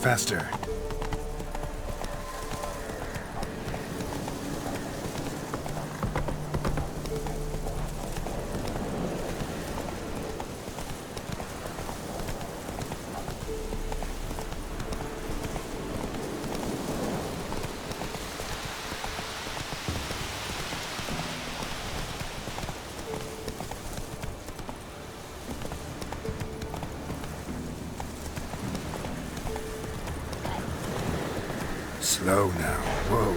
faster. Slow now. Whoa.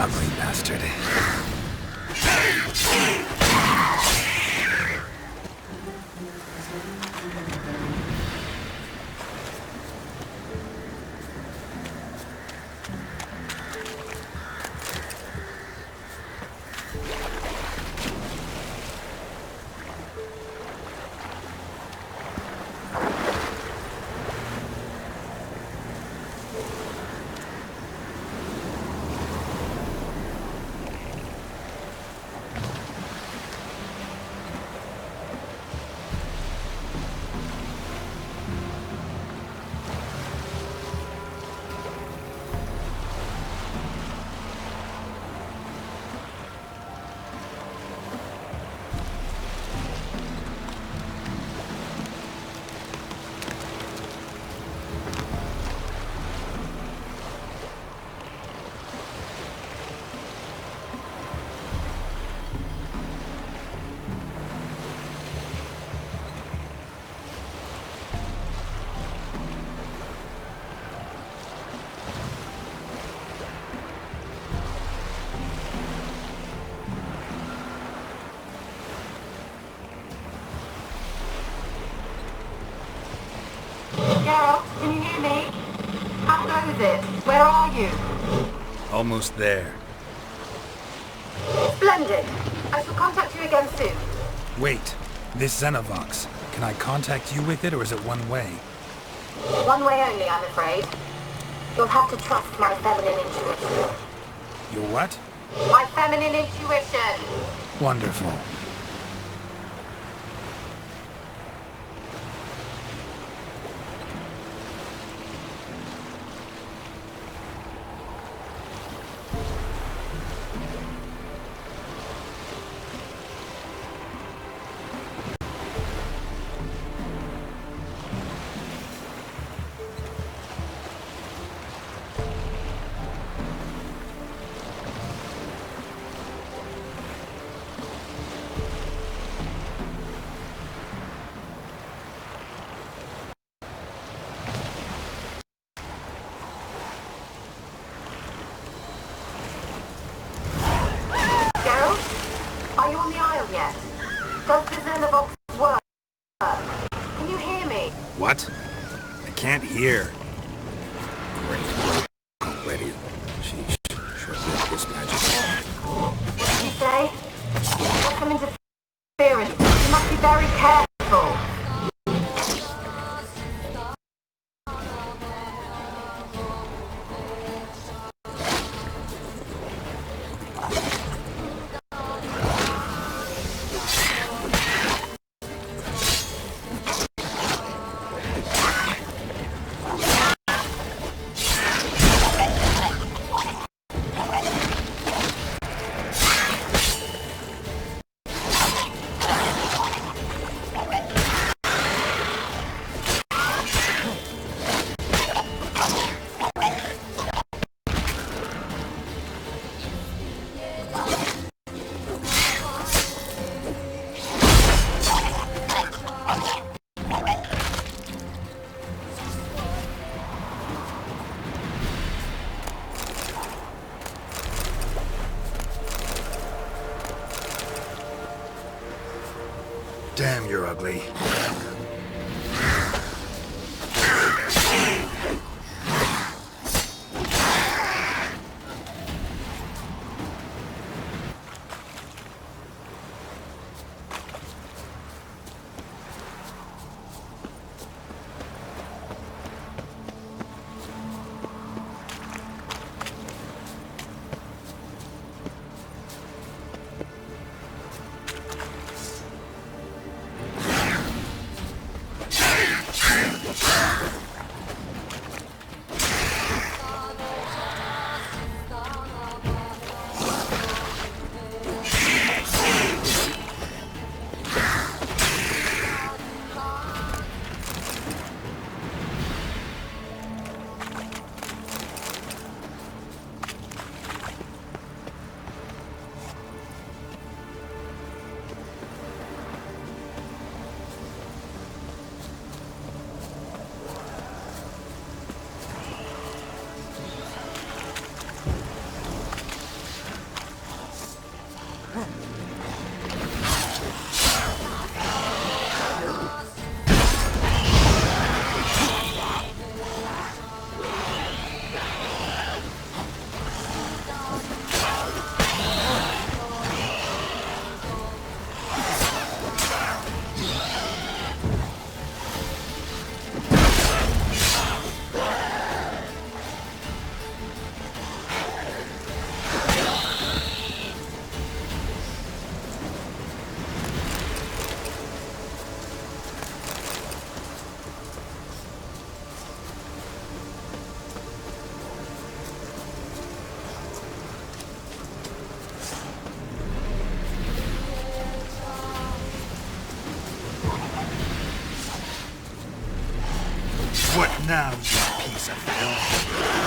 Ugly bastard. Geralt, can you hear me? How goes it? Where are you? Almost there. Splendid. I shall contact you again soon. Wait. This Xenovox. Can I contact you with it, or is it one way? One way only, I'm afraid. You'll have to trust my feminine intuition. Your what? My feminine intuition! Wonderful. Does the Xenovox work? Can you hear me? What? I can't hear. Great. Already. Sheesh. Sure this magic. What did you say? There's some interference. You must be very careful. Damn, you're ugly. What now, you piece of filth?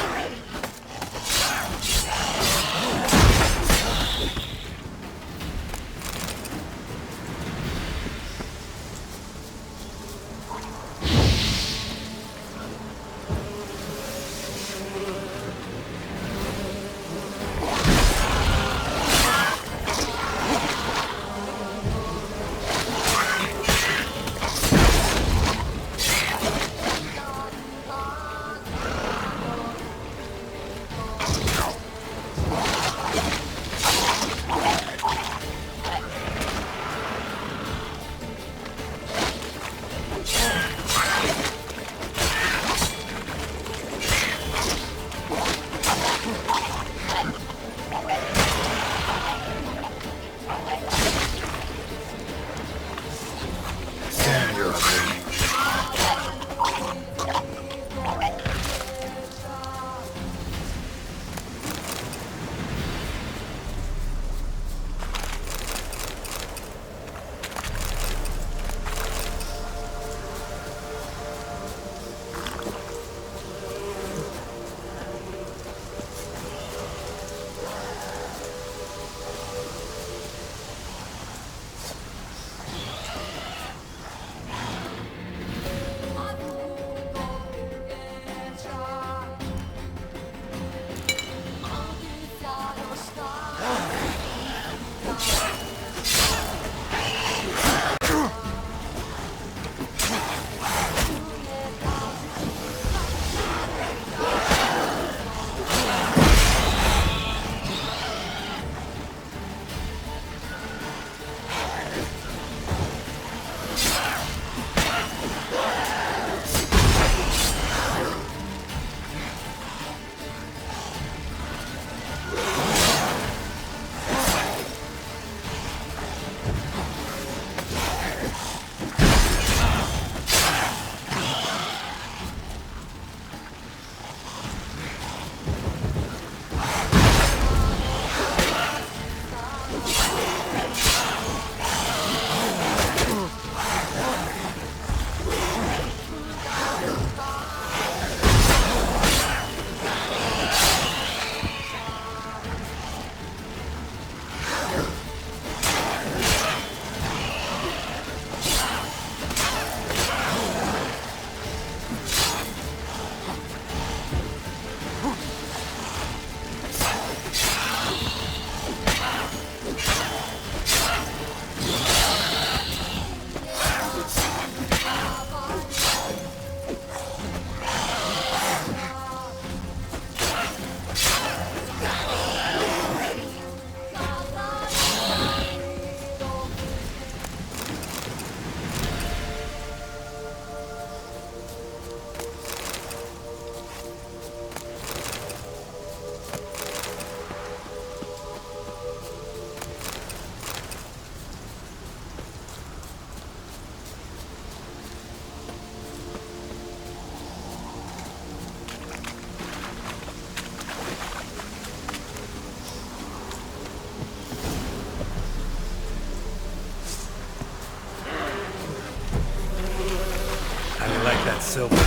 silver.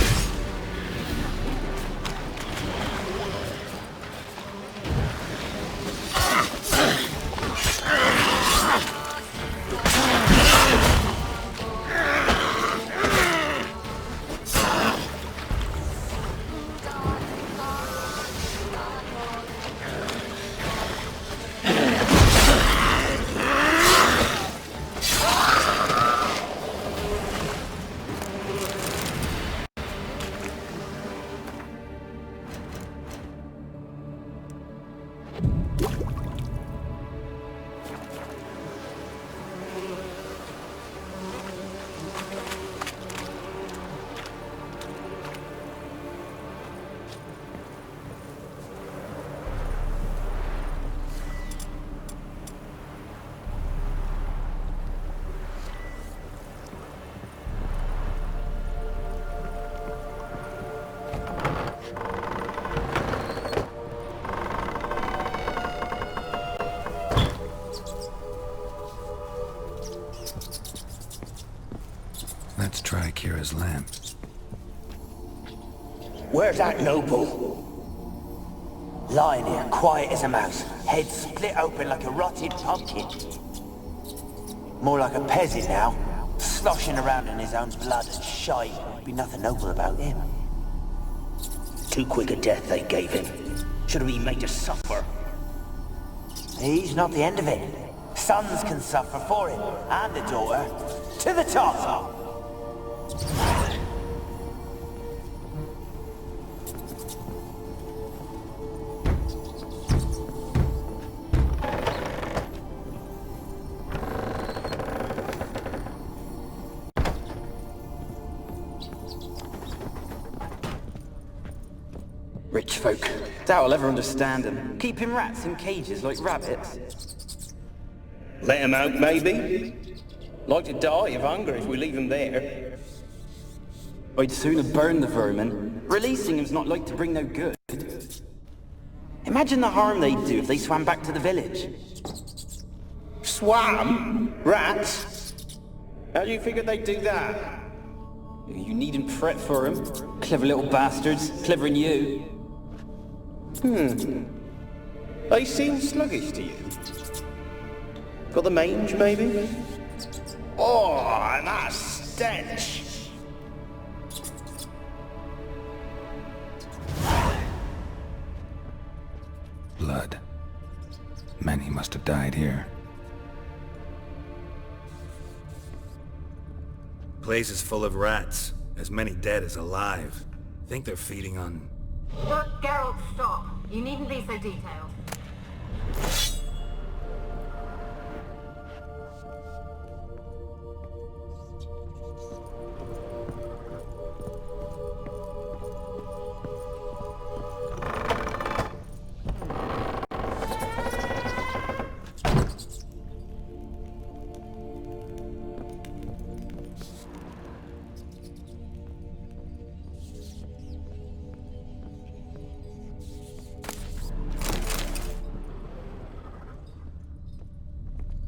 Let's try Kira's lamp. Where's that noble? Lying here, quiet as a mouse, head split open like a rotted pumpkin. More like a peasant now, sloshing around in his own blood and shite. Be nothing noble about him. Too quick a death they gave him. Should have been made to suffer. He's not the end of it. Sons can suffer for him, and the daughter. To the top! Rich folk. Doubt I'll ever understand them. Keeping rats in cages like rabbits. Let him out, maybe? Like to die of hunger if we leave him there. I'd sooner burn the vermin. Releasing him's not like to bring no good. Imagine the harm they'd do if they swam back to the village. Swam? Rats? How do you figure they'd do that? You needn't fret for 'em. Clever little bastards. Clever than you. They seem sluggish to you. Got the mange, maybe? Oh, and that stench! Blood. Many must have died here. Place is full of rats. As many dead as alive. Think they're feeding on... Look, Geralt, stop. You needn't be so detailed.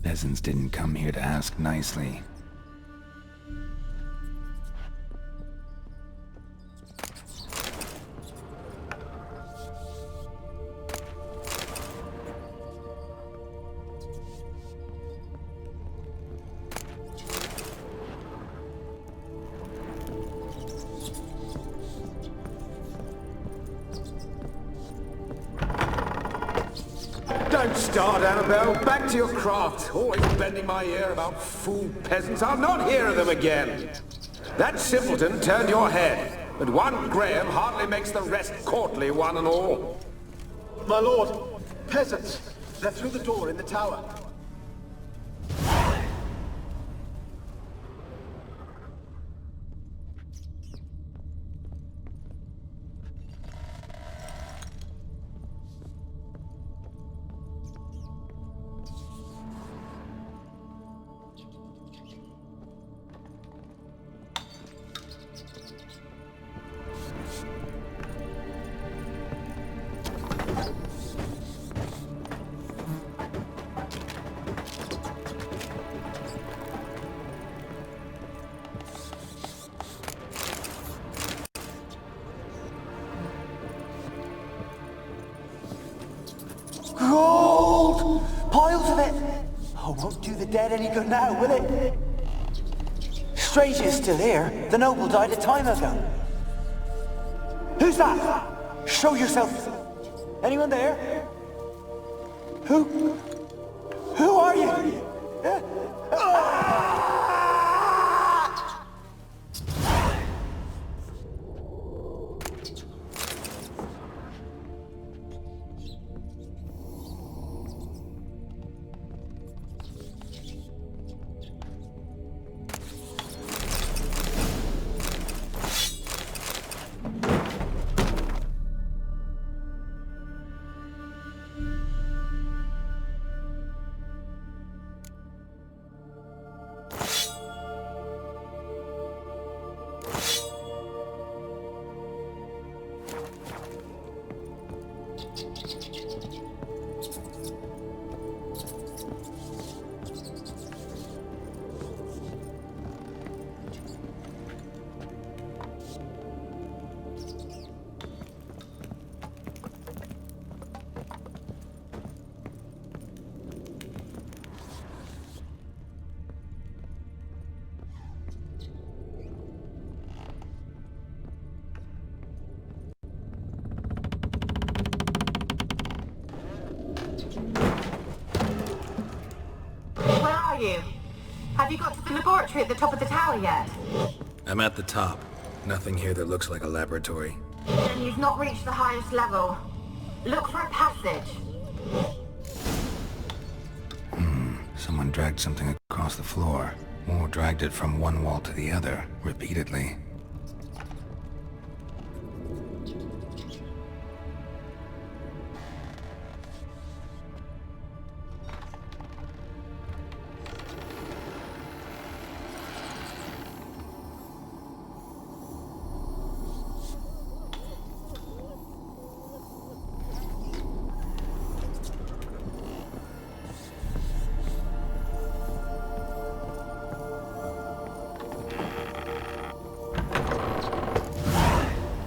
Peasants didn't come here to ask nicely. Don't start, Annabelle. Back to your craft. Always bending my ear about fool peasants. I'll not hear of them again. That simpleton turned your head, but one Graham hardly makes the rest courtly, one and all. My lord, peasants. They're through the door in the tower. Won't do the dead any good now, will it? Strange it's still here. The noble died a time ago. Who's that? Show yourself. Anyone there? Who are you? You? Have you got to the laboratory at the top of the tower yet? I'm at the top. Nothing here that looks like a laboratory. Then you've not reached the highest level. Look for a passage. Someone dragged something across the floor. Or dragged it from one wall to the other, repeatedly.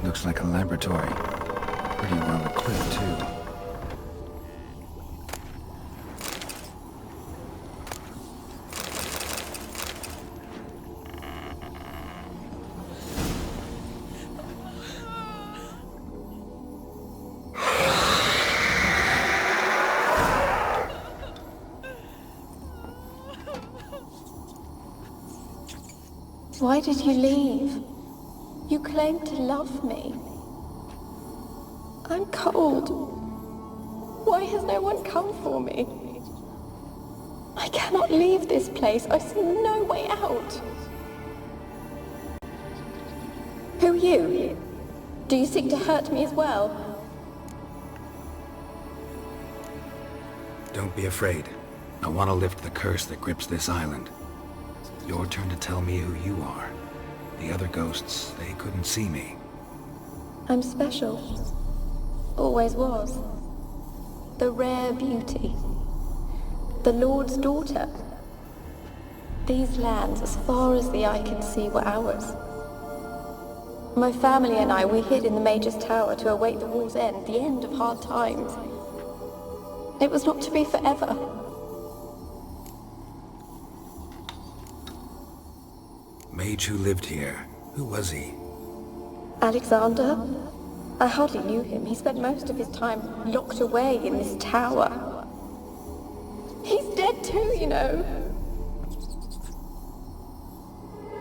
Looks like a laboratory. Pretty well equipped, too. Why did you leave? You claimed to love me. I'm cold. Why has no one come for me? I cannot leave this place. I see no way out. Who are you? Do you seek to hurt me as well? Don't be afraid. I want to lift the curse that grips this island. Your turn to tell me who you are. The other ghosts, they couldn't see me. I'm special. Always was. The rare beauty. The Lord's daughter. These lands, as far as the eye can see, were ours. My family and I, we hid in the Major's Tower to await the war's end, the end of hard times. It was not to be forever. Mage who lived here. Who was he? Alexander? I hardly knew him. He spent most of his time locked away in this tower. He's dead too, you know.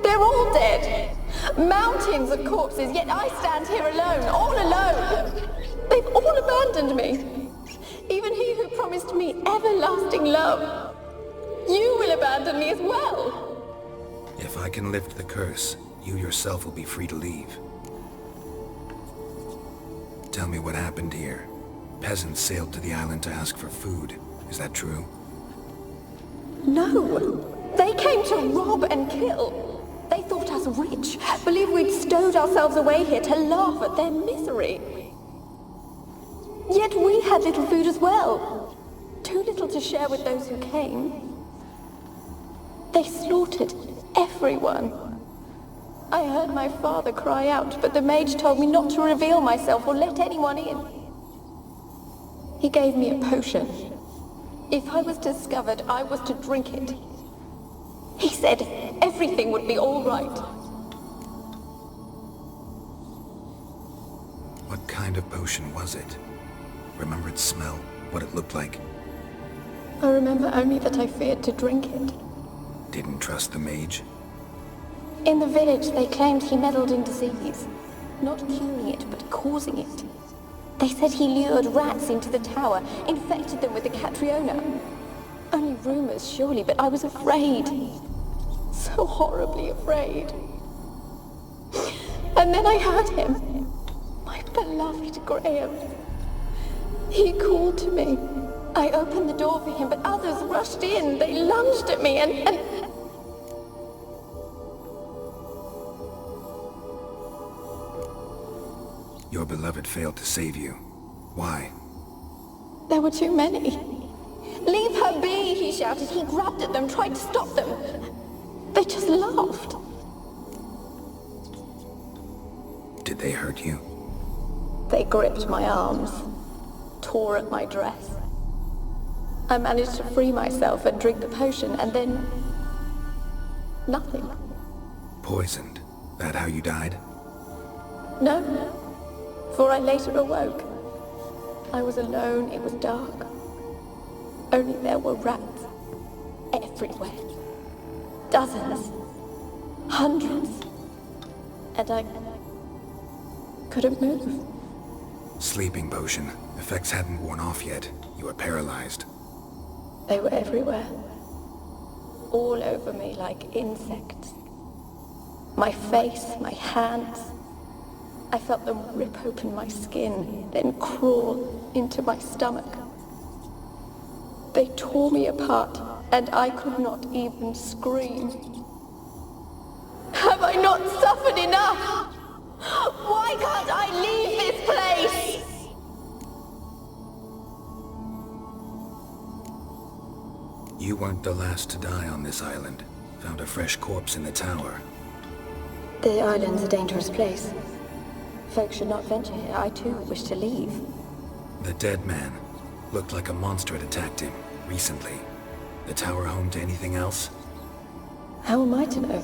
They're all dead. Mountains of corpses, yet I stand here alone, all alone. They've all abandoned me. Even he who promised me everlasting love. You will abandon me as well. If I can lift the curse, you yourself will be free to leave. Tell me what happened here. Peasants sailed to the island to ask for food. Is that true? No. They came to rob and kill. They thought us rich, believed we'd stowed ourselves away here to laugh at their misery. Yet we had little food as well. Too little to share with those who came. They slaughtered everyone. I heard my father cry out, but the mage told me not to reveal myself or let anyone in. He gave me a potion. If I was discovered, I was to drink it. He said everything would be all right. What kind of potion was it? Remember its smell? What it looked like? I remember only that I feared to drink it. Didn't trust the mage? In the village, they claimed he meddled in disease. Not curing it, but causing it. They said he lured rats into the tower, infected them with the Catriona. Only rumors, surely, but I was afraid. So horribly afraid. And then I heard him. My beloved Graham. He called to me. I opened the door for him, but others rushed in. They lunged at me and... Your beloved failed to save you. Why? There were too many. Leave her be, he shouted. He grabbed at them, tried to stop them. They just laughed. Did they hurt you? They gripped my arms, tore at my dress. I managed to free myself and drink the potion, and then... nothing. Poisoned? That how you died? No, for I later awoke. I was alone, it was dark. Only there were rats everywhere. Dozens. Hundreds. And I couldn't move. Sleeping potion. Effects hadn't worn off yet. You were paralyzed. They were everywhere. All over me like insects. My face, my hands. I felt them rip open my skin, then crawl into my stomach. They tore me apart, and I could not even scream. Have I not suffered enough? Why can't I leave this place? You weren't the last to die on this island. Found a fresh corpse in the tower. The island's a dangerous place. Folks should not venture here. I too wish to leave. The dead man. Looked like a monster had attacked him, recently. The tower home to anything else? How am I to know?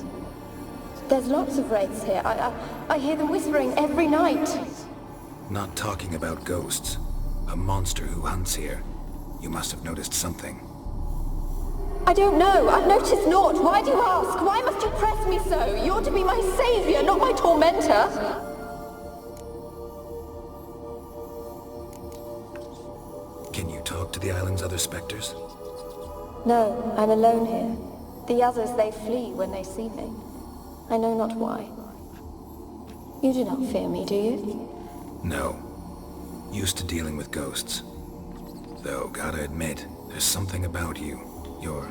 There's lots of wraiths here. I hear them whispering every night. Not talking about ghosts. A monster who hunts here. You must have noticed something. I don't know. I've noticed naught. Why do you ask? Why must you press me so? You're to be my savior, not my tormentor. Can you talk to the island's other specters? No, I'm alone here. The others, they flee when they see me. I know not why. You do not fear me, do you? No. Used to dealing with ghosts. Though, gotta admit, there's something about you. You're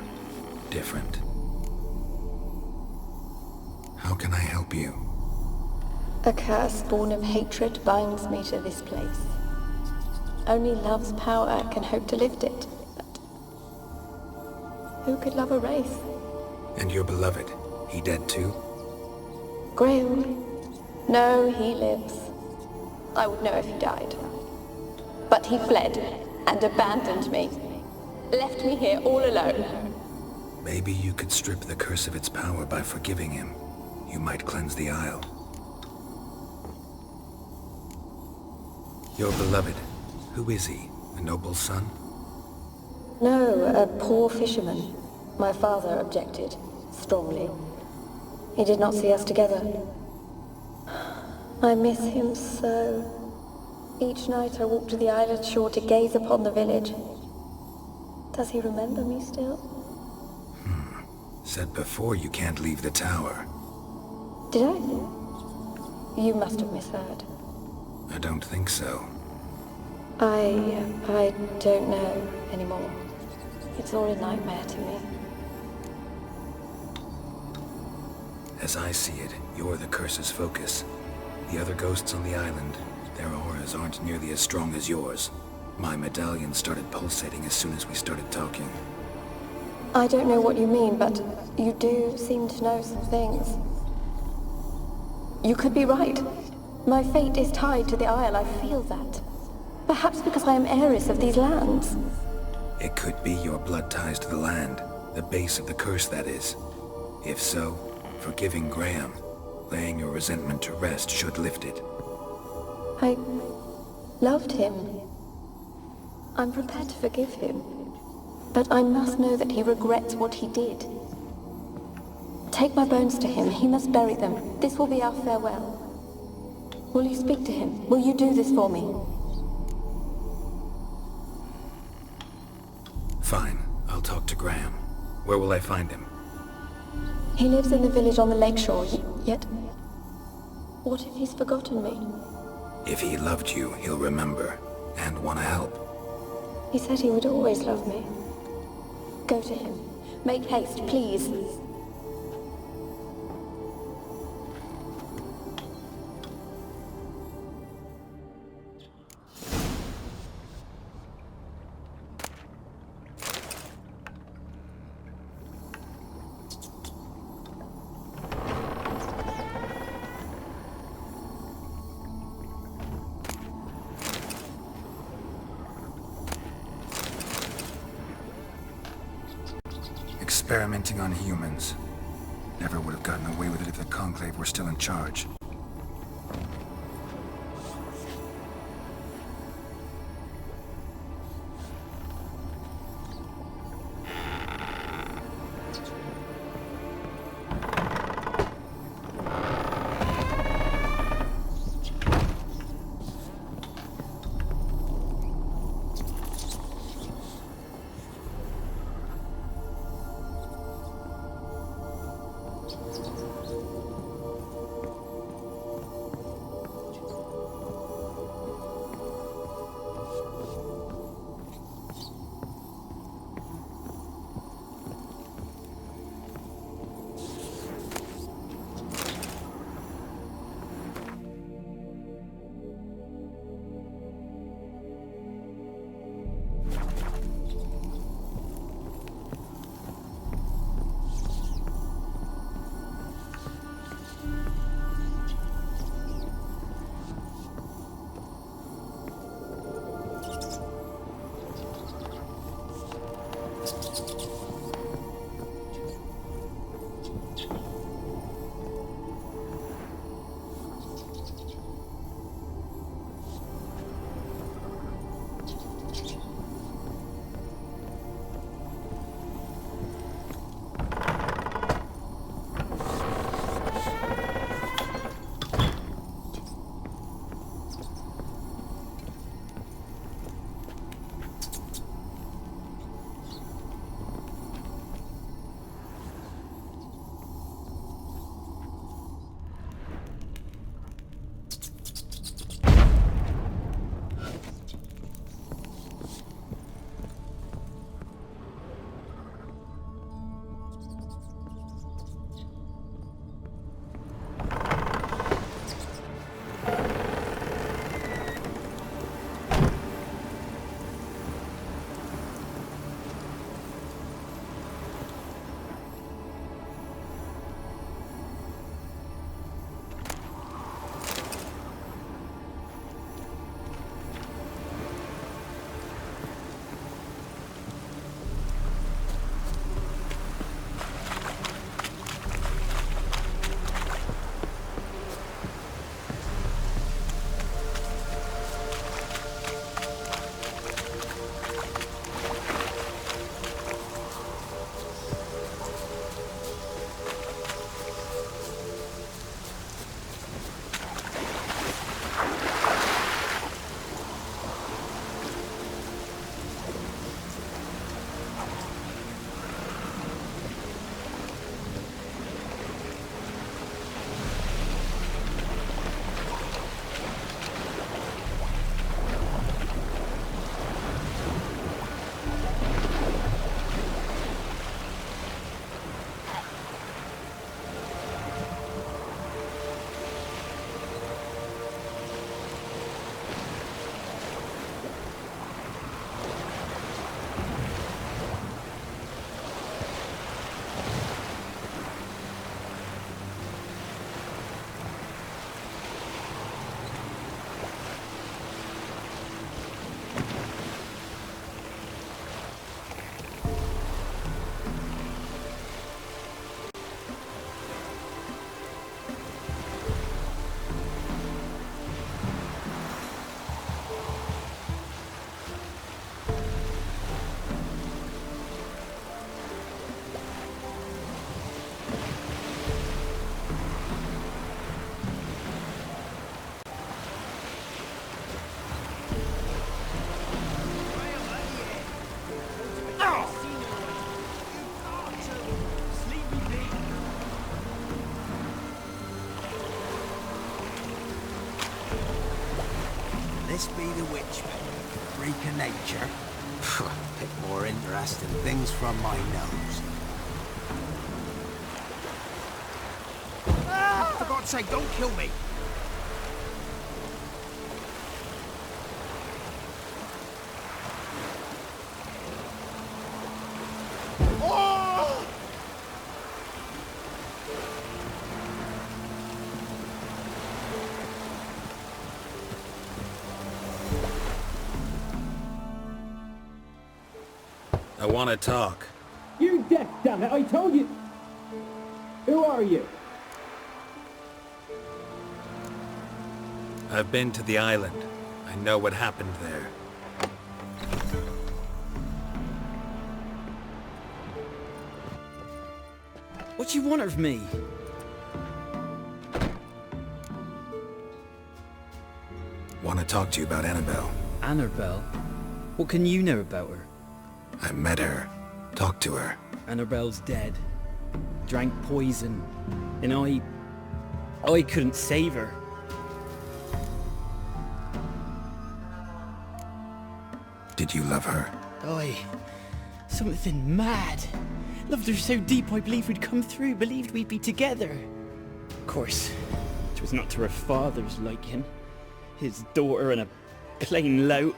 different. How can I help you? A curse born of hatred binds me to this place. Only love's power can hope to lift it. But who could love a wraith? And your beloved, he dead too? Grail? No, he lives. I would know if he died. But he fled and abandoned me. Left me here all alone. Maybe you could strip the curse of its power by forgiving him. You might cleanse the isle. Your beloved, who is he? A noble son? No, a poor fisherman. My father objected, strongly. He did not see us together. I miss him so. Each night I walk to the island shore to gaze upon the village. Does he remember me still? Said before you can't leave the tower. Did I? You must have misheard. I don't think so. I don't know anymore. It's all a nightmare to me. As I see it, you're the curse's focus. The other ghosts on the island, their auras aren't nearly as strong as yours. My medallion started pulsating as soon as we started talking. I don't know what you mean, but you do seem to know some things. You could be right. My fate is tied to the Isle, I feel that. Perhaps because I am heiress of these lands. It could be your blood ties to the land, the base of the curse, that is. If so, forgiving Graham, laying your resentment to rest should lift it. I loved him. I'm prepared to forgive him. But I must know that he regrets what he did. Take my bones to him. He must bury them. This will be our farewell. Will you speak to him? Will you do this for me? Fine. I'll talk to Graham. Where will I find him? He lives in the village on the lakeshore, yet... What if he's forgotten me? If he loved you, he'll remember, and want to help. He said he would always love me. Go to him. Make haste, please. Experimenting on humans. Never would have gotten away with it if the Conclave were still in charge. this be the witch, freak of nature? Pick more interesting things from my nose. For God's sake, don't kill me! I want to talk. You're deaf, damn it! I told you! Who are you? I've been to the island. I know what happened there. What you want of me? Want to talk to you about Annabelle. Annabelle? What can you know about her? I met her. Talked to her. Annabelle's dead. Drank poison. And I couldn't save her. Did you love her? Something mad. Loved her so deep I believed we'd come through, believed we'd be together. Of course, it was not to her father's liking. His daughter and a plain lout.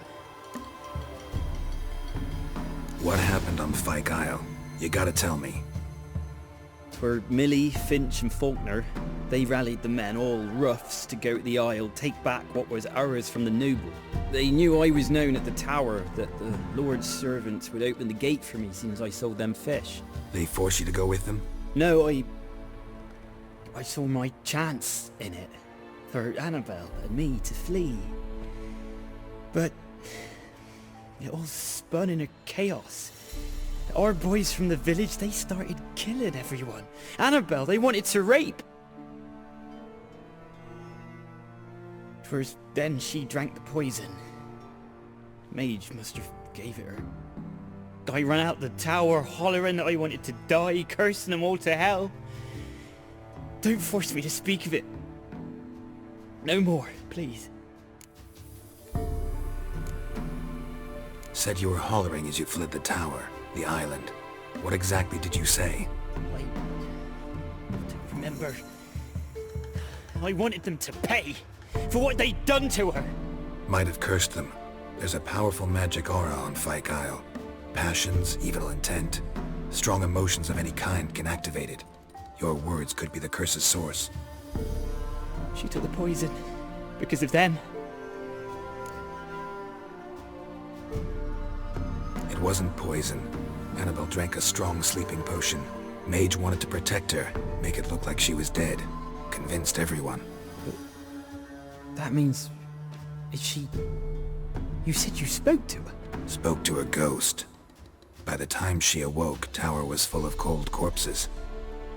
What happened on Fyke Isle? You gotta tell me. For Millie, Finch and Faulkner, they rallied the men, all roughs, to go to the Isle, take back what was ours from the noble. They knew I was known at the tower, that the Lord's servants would open the gate for me since I sold them fish. They forced you to go with them? No, I saw my chance in it, for Annabelle and me to flee. But it all spun in a chaos. Our boys from the village, they started killing everyone. Annabelle, they wanted to rape. First, then she drank the poison. Mage must have gave it her. I ran out the tower hollering that I wanted to die, cursing them all to hell. Don't force me to speak of it. No more, please. Said you were hollering as you fled the tower, the island. What exactly did you say? I don't remember. I wanted them to pay for what they'd done to her. Might have cursed them. There's a powerful magic aura on Fyke Isle. Passions, evil intent, strong emotions of any kind can activate it. Your words could be the curse's source. She took the poison because of them. It wasn't poison. Annabelle drank a strong sleeping potion. Mage wanted to protect her, make it look like she was dead. Convinced everyone. But that means... is she... You said you spoke to her? Spoke to her ghost. By the time she awoke, tower was full of cold corpses.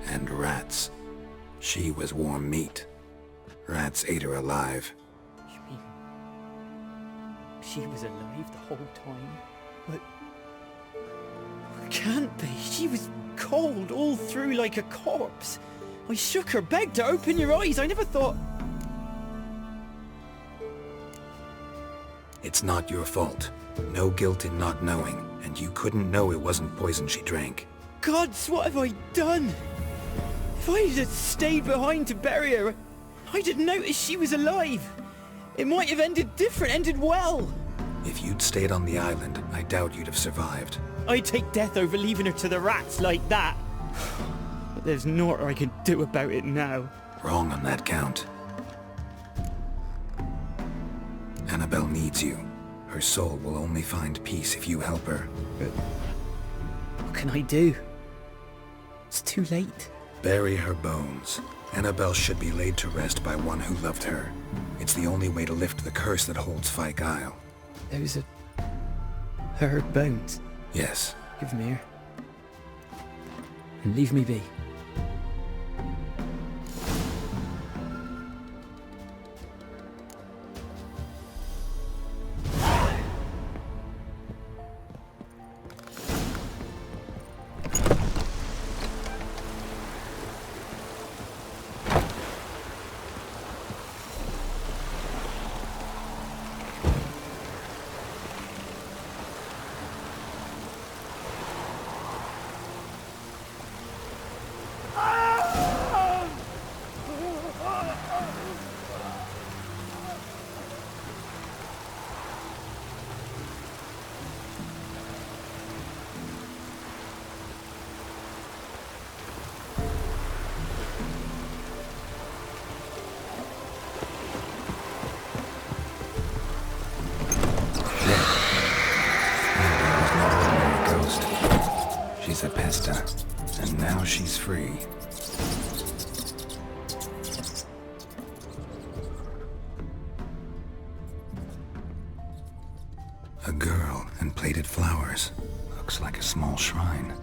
And rats. She was warm meat. Rats ate her alive. You mean... she was alive the whole time? But... can't be. She was cold all through like a corpse. I shook her, begged her, open your eyes. I never thought... It's not your fault. No guilt in not knowing, and you couldn't know it wasn't poison she drank. Gods, what have I done? If I had stayed behind to bury her, I didn't notice she was alive. It might have ended different, ended well. If you'd stayed on the island, I doubt you'd have survived. I'd take death over leaving her to the rats like that. But there's naught I can do about it now. Wrong on that count. Annabelle needs you. Her soul will only find peace if you help her. But what can I do? It's too late. Bury her bones. Annabelle should be laid to rest by one who loved her. It's the only way to lift the curse that holds Fyke Isle. Those are... her bones? Yes. Give them here. And leave me be. She's a pesta, and now she's free. A girl and plated flowers. Looks like a small shrine.